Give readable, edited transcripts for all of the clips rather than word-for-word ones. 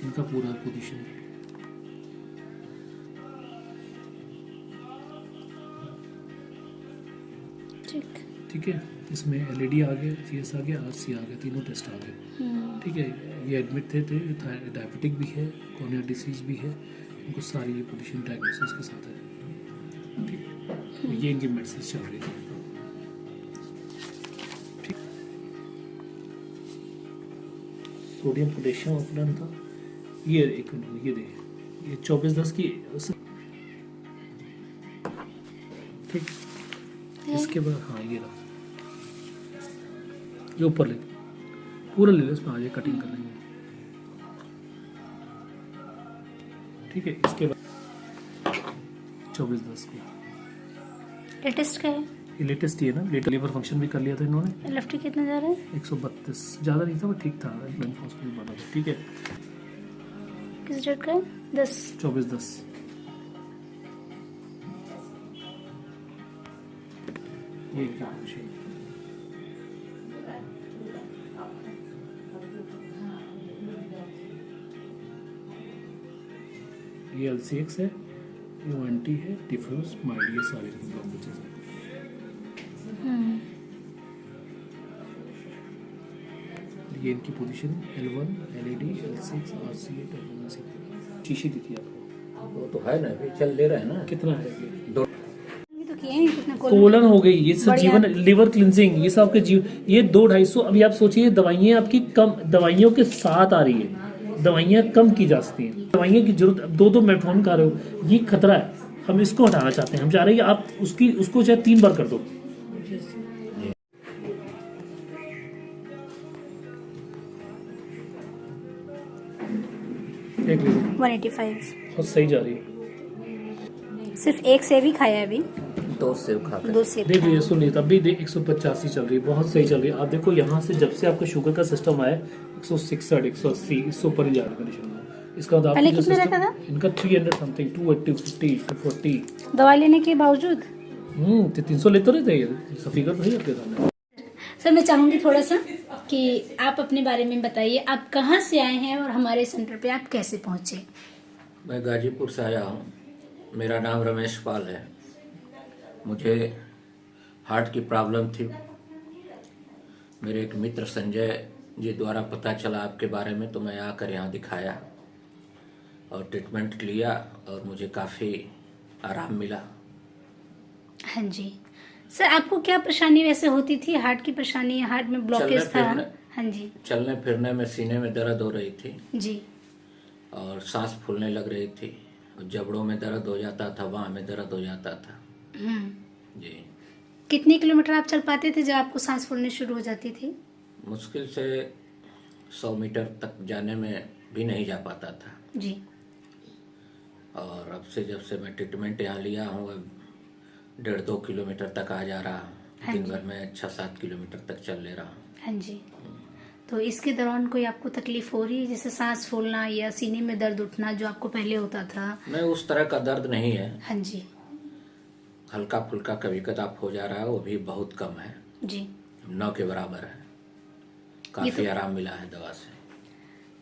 इनका पूरा पोजीशन। ठीक है, इसमें एलईडी आ गया, जीएस आ गया, आरसी आ गया, तीनों टेस्ट आ गए। ठीक है, ये एडमिट थे डायबिटिक भी है, कॉर्निया डिसीज भी है, इनको सारी ये पोजीशन डायग्नोसिस के साथ है। ठीक, तो ये इनकी मेडिसिन चल रही थी। ठीक, सोडियम पोटेशियम अपलन था, ये एक मिनट, ये देखिए, ये 24/10 की। ठीक, इसके बाद हाँ ये रहा, ये ऊपर ले पूरा ले लो, इसमें आज कटिंग कर लेंगे। ठीक है, इसके बाद 24/10 को लेटेस्ट का है, ये लेटेस्ट ही है ना। लीवर फंक्शन भी कर लिया था इन्होंने। एलएफटी कितना जा रहा है? 132, ज़्यादा नहीं था, वो ठीक था, मेनफॉस्फेट बना था। ठीक है, किस डेट का है? 10 24/10। ये क्या है? ये LCX है, ये ONT है, डिफ्यूज माइल्ड, ये सारे ब्लॉकेजेस हैं। ये इनकी position L1, LED, L6, RC8, WNC शीशी दी थी आपको। वो तो है ना, अभी चल ले रहा है ना। कितना है ये? तो किए हैं कितना कोलन हो गई, ये सब जीवन, लिवर क्लिनजिंग, ये सब आपके ये 200-250। अभी आप सोचिए, दवाइयाँ आपकी कम, दवाइयों के साथ आ रही है, दवाइयाँ कम की जा सकती हैं। दवाइयाँ की जरूरत, अब 2 मेटफॉर्मिन खा रहे हो, ये खतरा है, हम इसको हटाना चाहते हैं। हम चाह रहे हैं कि आप उसको चाहे 3 बार कर दो। एक 185 बहुत सही जा रही है। सिर्फ एक सेब ही खाया है अभी, 2 सेब खा कर। 2 सेब देखो ये सुनिए, तब भी 185 चल रही है, बहुत सही चल रही है। आप देखो यहाँ से जब से आपका शुगर का सिस्टम आया 166, 180, इससे ऊपर ही जा रहा है कंडीशन में। इसका मतलब पहले आपका जो कितना सिस्टम, रहता था? इनका 300 समथिंग, 280, 50, 240। दवाई लेने के बावजूद। तो 300 लेते रहते हैं, फिगर तो है आपके सामने। सर मैं चाहूंगी थोड़ा सा कि आप अपने बारे में बताइए, आप कहाँ से आए हैं और हमारे सेंटर पे आप कैसे पहुंचे? मैं गाजीपुर से आया हूँ, मेरा नाम रमेश पाल है। मुझे हार्ट की प्रॉब्लम थी। मेरे एक मित्र संजय जी द्वारा पता चला आपके बारे में, तो मैं आकर यहाँ दिखाया और ट्रीटमेंट लिया और मुझे काफ़ी आराम मिला। हाँ जी सर, आपको क्या परेशानी वैसे होती थी? हार्ट की परेशानी, हार्ट में ब्लॉकेज था? हाँ जी। चलने फिरने में सीने में दर्द हो रही थी जी। और सांस फूलने लग रही थी, और जबड़ों में दर्द हो जाता था, बाँह में दर्द हो जाता था। जी। कितने किलोमीटर आप चल पाते थे जब आपको सांस फूलने शुरू हो जाती थी? मुश्किल से 100 मीटर तक जाने में भी नहीं जा पाता था जी। और अब से जब से मैं ट्रीटमेंट यहाँ लिया हूँ, अब 1.5-2 किलोमीटर तक आ जा रहा हूँ। दिन भर में 6-7 किलोमीटर तक चल ले रहा हूँ। हाँ जी। तो इसके दौरान कोई आपको तकलीफ हो रही है, जैसे सांस फूलना या सीने में दर्द उठना जो आपको पहले होता था? नहीं, उस तरह का दर्द नहीं है। हाँ जी। हल्का फुल्का कभी कदाप हो जा रहा है, वो भी बहुत कम है जी। 9 के बराबर है। काफी आराम मिला है दवा से।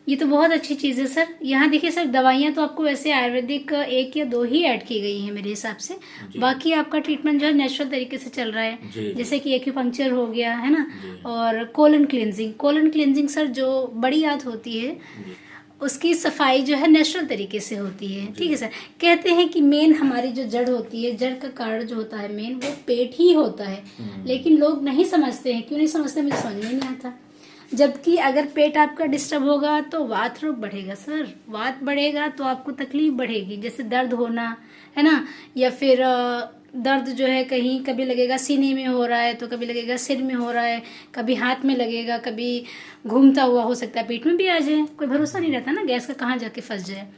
ये तो बहुत अच्छी चीज है सर। यहाँ देखिए सर, दवाइयाँ तो आपको वैसे आयुर्वेदिक 1 या 2 ही ऐड की गई हैं मेरे हिसाब से। बाकी आपका ट्रीटमेंट जो है नेचुरल तरीके से चल रहा है, जैसे कि एक्यूपंक्चर हो गया है ना, और कोलन क्लींजिंग सर जो बड़ी आंत होती है उसकी सफाई जो है नेचुरल तरीके से होती है। ठीक है सर। कहते हैं कि मेन हमारी जो जड़ होती है, जड़ का कारण जो होता है मेन, वो पेट ही होता है, लेकिन लोग नहीं समझते हैं। क्यों नहीं समझते, मुझे समझ में नहीं आता। जबकि अगर पेट आपका डिस्टर्ब होगा तो वात रोग बढ़ेगा सर, वात बढ़ेगा तो आपको तकलीफ बढ़ेगी, जैसे दर्द होना है ना, या फिर दर्द जो है कहीं कभी लगेगा सीने में हो रहा है, तो कभी लगेगा सिर में हो रहा है, कभी हाथ में लगेगा, कभी घूमता हुआ हो सकता है पेट में भी आ जाए। कोई भरोसा नहीं रहता ना गैस का कहाँ जाके फंस जाए।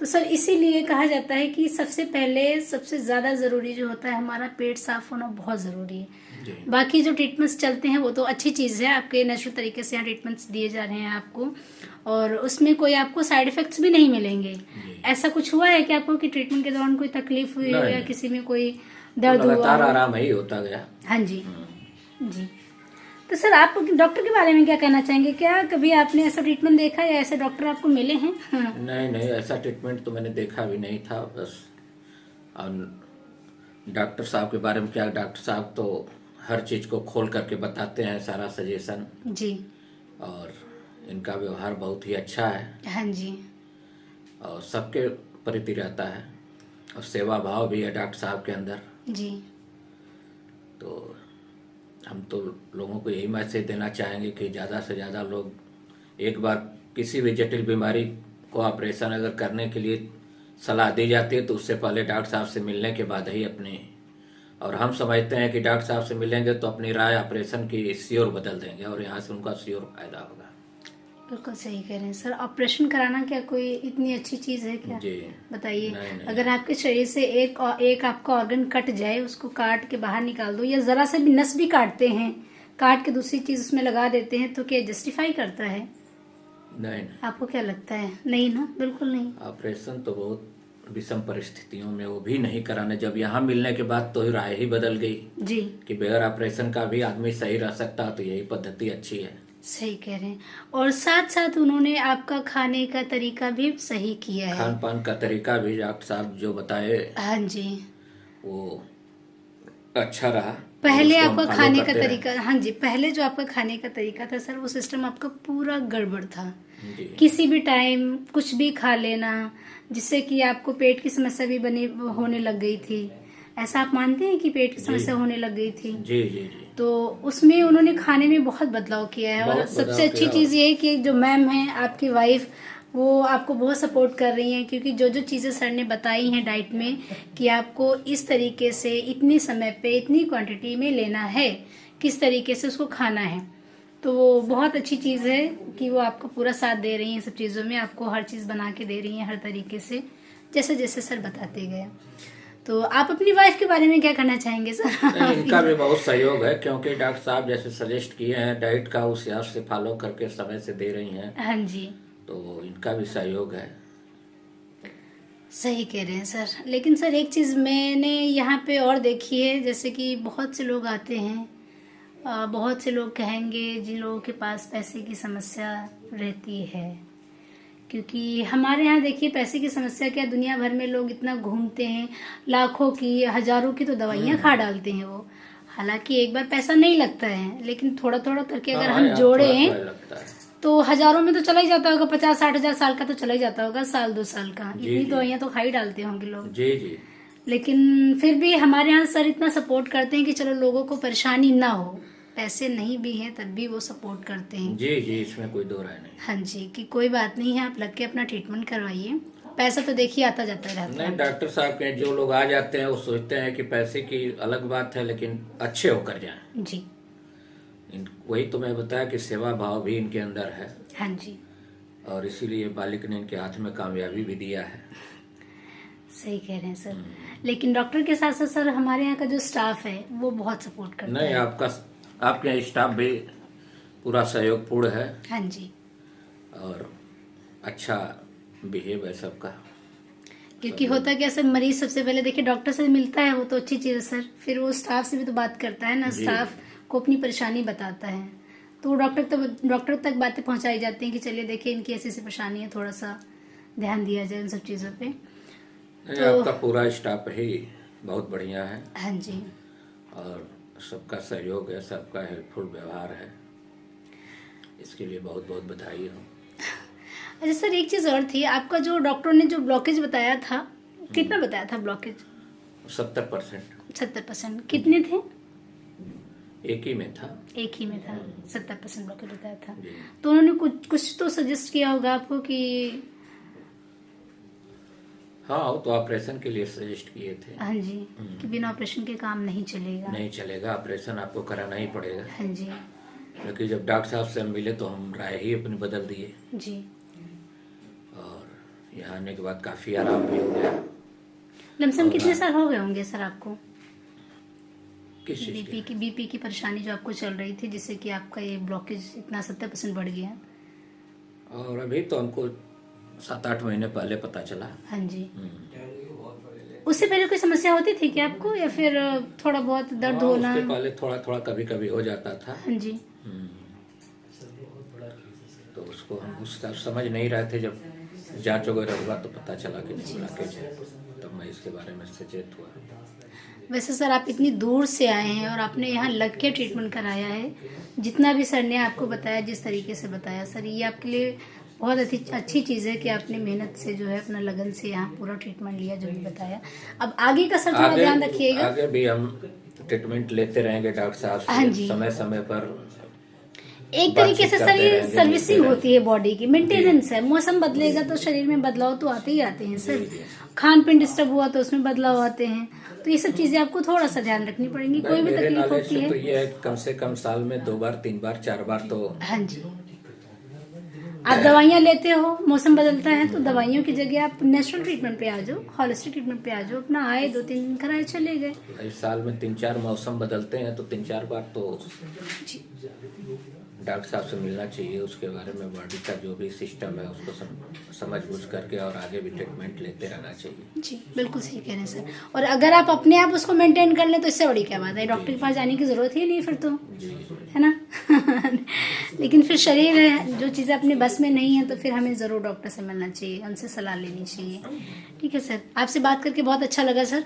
तो सर इसीलिए कहा जाता है कि सबसे पहले सबसे ज़्यादा ज़रूरी जो होता है हमारा पेट साफ होना बहुत ज़रूरी है। बाकी जो ट्रीटमेंट्स चलते हैं वो तो अच्छी चीज़ है, आपके नेचुरल तरीके से यहाँ ट्रीटमेंट्स दिए जा रहे हैं आपको, और उसमें कोई आपको साइड इफेक्ट्स भी नहीं मिलेंगे। ऐसा कुछ हुआ है कि आपको कि ट्रीटमेंट के दौरान कोई तकलीफ हुई हो या किसी में कोई दर्द हुआ? लगातार आराम ही होता गया। हाँ जी जी। तो सर आप डॉक्टर के बारे में क्या कहना चाहेंगे? क्या कभी आपने ऐसा ट्रीटमेंट देखा या ऐसे डॉक्टर आपको मिले हैं? हाँ। नहीं, ऐसा ट्रीटमेंट तो मैंने देखा भी नहीं था। बस डॉक्टर साहब के बारे में क्या, डॉक्टर साहब तो हर चीज़ को खोल करके बताते हैं, सारा सजेशन। जी। और इनका व्यवहार बहुत ही अच्छा है। हाँ जी। और सबके प्रति रहता है और सेवा भाव भी है डॉक्टर साहब के अंदर। जी। तो हम तो लोगों को यही मैसेज देना चाहेंगे कि ज़्यादा से ज़्यादा लोग एक बार किसी भी जटिल बीमारी को ऑपरेशन अगर करने के लिए सलाह दी जाती है तो उससे पहले डॉक्टर साहब से मिलने के बाद ही अपनी, और हम समझते हैं कि डॉक्टर साहब से मिलेंगे तो अपनी राय ऑपरेशन की श्योर बदल देंगे और यहाँ से उनका श्योर फायदा होगा। बिल्कुल सही कह रहे हैं सर। ऑपरेशन कराना क्या कोई इतनी अच्छी चीज़ है क्या? जी बताइए। नहीं। अगर आपके शरीर से एक आपका ऑर्गन कट जाए, उसको काट के बाहर निकाल दो, या जरा से भी नस भी काटते हैं, काट के दूसरी चीज उसमें लगा देते हैं, तो क्या जस्टिफाई करता है? नहीं। आपको क्या लगता है? नहीं ना, बिल्कुल नहीं। ऑपरेशन तो बहुत विषम परिस्थितियों में वो भी नहीं कराने, जब यहाँ मिलने के बाद तो राय ही बदल गई जी। कि बगैर ऑपरेशन का भी आदमी सही रह सकता, तो यही पद्धति अच्छी है। सही कह रहे हैं। और साथ साथ उन्होंने आपका खाने का तरीका भी सही किया है। खान पान का तरीका भी डॉक्टर साहब जो बताए, हाँ जी, वो अच्छा रहा। पहले उसको हम आपका फॉलो खाने का करते रहे। तरीका, हाँ जी, पहले जो आपका खाने का तरीका था सर, वो सिस्टम आपका पूरा गड़बड़ था। जी। किसी भी टाइम कुछ भी खा लेना, जिससे कि आपको पेट की समस्या भी होने लग गई थी। ऐसा आप मानते हैं कि पेट की समस्या होने लग गई थी? जी जी जी। तो उसमें उन्होंने खाने में बहुत बदलाव किया है। और बहुत सबसे बदलाव अच्छी किया। चीज़ ये है कि जो मैम है आपकी वाइफ, वो आपको बहुत सपोर्ट कर रही हैं, क्योंकि जो जो चीज़ें सर ने बताई हैं डाइट में कि आपको इस तरीके से इतने समय पे इतनी क्वांटिटी में लेना है, किस तरीके से उसको खाना है, तो वो बहुत अच्छी चीज़ है कि वो आपको पूरा साथ दे रही हैं सब चीज़ों में, आपको हर चीज़ बना के दे रही हैं हर तरीके से, जैसे जैसे सर बताते गए। तो आप अपनी वाइफ के बारे में क्या कहना चाहेंगे सर? नहीं, इनका भी बहुत सहयोग है, क्योंकि डॉक्टर साहब जैसे सजेस्ट किए हैं डाइट का, उस हिसाब से फॉलो करके समय से दे रही हैं। हाँ जी, तो इनका भी सहयोग है। सही कह रहे हैं सर। लेकिन सर एक चीज़ मैंने यहाँ पे और देखी है, जैसे कि बहुत से लोग आते हैं, बहुत से लोग कहेंगे जिन लोगों के पास पैसे की समस्या रहती है, क्योंकि हमारे यहाँ देखिए पैसे की समस्या क्या, दुनिया भर में लोग इतना घूमते हैं, लाखों की हजारों की तो दवाइयाँ खा डालते हैं वो। हालांकि एक बार पैसा नहीं लगता है, लेकिन थोड़ा थोड़ा करके अगर हम जोड़े लगता है तो हजारों में तो चला ही जाता होगा, 50-60 हजार साल का तो चला ही जाता होगा, साल 2 साल का। इतनी दवाइयाँ तो खा ही डालते होंगे लोग। जी जी। लेकिन फिर भी हमारे यहाँ सर इतना सपोर्ट करते हैं कि चलो लोगों को परेशानी ना हो, पैसे नहीं भी हैं तब भी वो सपोर्ट करते हैं। जी जी, इसमें कोई दो राय नहीं। हाँ जी, कि कोई बात नहीं है, आप लग के अपना ट्रीटमेंट करवाइए, पैसा तो देखिए आता जाता रहता है। नहीं, डॉक्टर साहब के जो लोग आ जाते हैं वो सोचते हैं कि पैसे की अलग बात है, लेकिन अच्छे होकर जाएं। जी। वही तो मैं बताया कि सेवा भाव भी इनके अंदर है। हाँ जी, और इसीलिए मालिक ने इनके हाथ में कामयाबी भी दिया है। सही कह रहे हैं सर। लेकिन डॉक्टर के साथ साथ सर हमारे यहाँ का जो स्टाफ है वो बहुत सपोर्ट करता नहीं, है। आपके स्टाफ भी पूरा सहयोगपूर्ण है। हाँ जी, और अच्छा बिहेव है सबका। क्योंकि होता क्या सर, मरीज सबसे पहले देखिए डॉक्टर से मिलता है, वो तो अच्छी चीज़ है सर, फिर वो स्टाफ से भी तो बात करता है ना, स्टाफ को अपनी परेशानी बताता है, तो वो डॉक्टर तक बातें पहुंचाई जाती हैं कि चलिए देखिए इनकी ऐसी ऐसी परेशानी है, थोड़ा सा ध्यान दिया जाए उन सब चीज़ों पे। तो आपका पूरा स्टाफ ही बहुत बढ़िया है। हाँ जी, और सबका सहयोग है, सबका हेल्पफुल व्यवहार है, इसके लिए बहुत बहुत बधाई हो। अच्छा सर एक चीज़ और थी, आपका जो डॉक्टर ने जो ब्लॉकेज बताया था, कितना बताया था ब्लॉकेज? 70%। 70%? कितने थे? एक ही में था। एक ही में था, 70% ब्लॉकेज बताया था। जी। तो उन्होंने कुछ तो सजेस्ट किया होगा आपको कि हाँ, वो तो ऑपरेशन के लिए सजेस्ट किए थे। हाँ जी, कि बिना ऑपरेशन के काम नहीं चलेगा। नहीं चलेगा, ऑपरेशन आपको कराना ही पड़ेगा। हाँ जी। क्योंकि जब डॉक्टर साहब से हम मिले तो हम राय ही अपनी बदल दिए, जी। और यहाँ आने के बाद काफ़ी आराम भी हो गया। लमसम कितने साल हो गए होंगे सर आपको किस चीज़ की? बीपी की परेशानी जो आपको चल रही थी, जिससे कि आपका ये ब्लॉकेज इतना 70% बढ़ गया? और अभी तो हमको 7-8 महीने पहले पता चला। हाँ जी। उससे पहले कोई समस्या होती थी क्या आपको, या फिर थोड़ा बहुत दर्द हाँ, होना? उसके पहले थोड़ा थोड़ा कभी कभी हो जाता था। हाँ जी। उसको हम उस तरह समझ नहीं रहे थे। जब जांच वगैरह हुआ तो पता चला कि नहीं ब्लॉकेज है, तब मैं इसके बारे में सचेत हुआ। वैसे सर आप इतनी दूर से आए हैं और आपने यहाँ लग के ट्रीटमेंट कराया है, जितना भी सर ने आपको बताया, जिस तरीके से बताया सर, ये आपके लिए बहुत अच्छी चीज़ है कि आपने मेहनत से जो है अपना लगन से यहाँ पूरा ट्रीटमेंट लिया, जो भी बताया। अब आगे का सर थोड़ा ध्यान रखिएगा। आगे भी हम ट्रीटमेंट लेते रहेंगे डॉक्टर साहब से, समय समय पर। एक तरीके से सर ये सर्विसिंग होती है बॉडी की, मेंटेनेंस है। मौसम बदलेगा तो शरीर में बदलाव तो आते ही आते हैं सर। खान पीन डिस्टर्ब हुआ तो उसमें बदलाव आते हैं, तो ये सब चीजें आपको थोड़ा सा ध्यान रखनी पड़ेंगी। कोई भी तकलीफ होती है तो ये है कम से कम साल में 2 बार 3 बार 4 बार तो। हाँ जी, आप दवाइयाँ लेते हो, मौसम बदलता है तो दवाइयों की जगह आप नेचुरल ट्रीटमेंट पे आ जाओ, होलिस्टिक ट्रीटमेंट पे आ जाओ। अपना आए 2-3 दिन कराए चले गए। इस साल में 3-4 मौसम बदलते हैं तो 3-4 बार तो डॉक्टर साहब से मिलना चाहिए। उसके बारे में बॉडी का जो भी सिस्टम है उसको समझ बूझ करके और आगे भी ट्रीटमेंट लेते रहना चाहिए। जी बिल्कुल सही कह रहे हैं सर। और अगर आप अपने आप उसको मेंटेन कर ले तो इससे बड़ी क्या बात है, डॉक्टर के पास जाने की जरूरत ही नहीं फिर तो, है ना। लेकिन फिर शरीर है, जो चीज़ें अपने बस में नहीं है तो फिर हमें ज़रूर डॉक्टर से मिलना चाहिए, उनसे सलाह लेनी चाहिए। ठीक है सर, आपसे बात करके बहुत अच्छा लगा सर।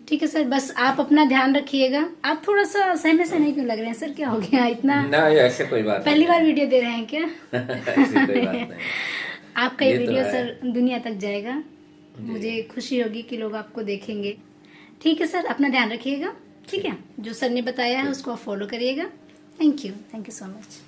ठीक है सर, बस आप अपना ध्यान रखिएगा। आप थोड़ा सा सहमे से नहीं क्यों लग रहे हैं सर, क्या हो गया इतना? ना ऐसे कोई बात पहली बार वीडियो दे रहे हैं क्या? ऐसी कोई बात नहीं। आपका ये वीडियो सर दुनिया तक जाएगा, मुझे खुशी होगी कि लोग आपको देखेंगे। ठीक है सर, अपना ध्यान रखिएगा। ठीक है, जो सर ने बताया है उसको आप फॉलो करिएगा। Thank you so much.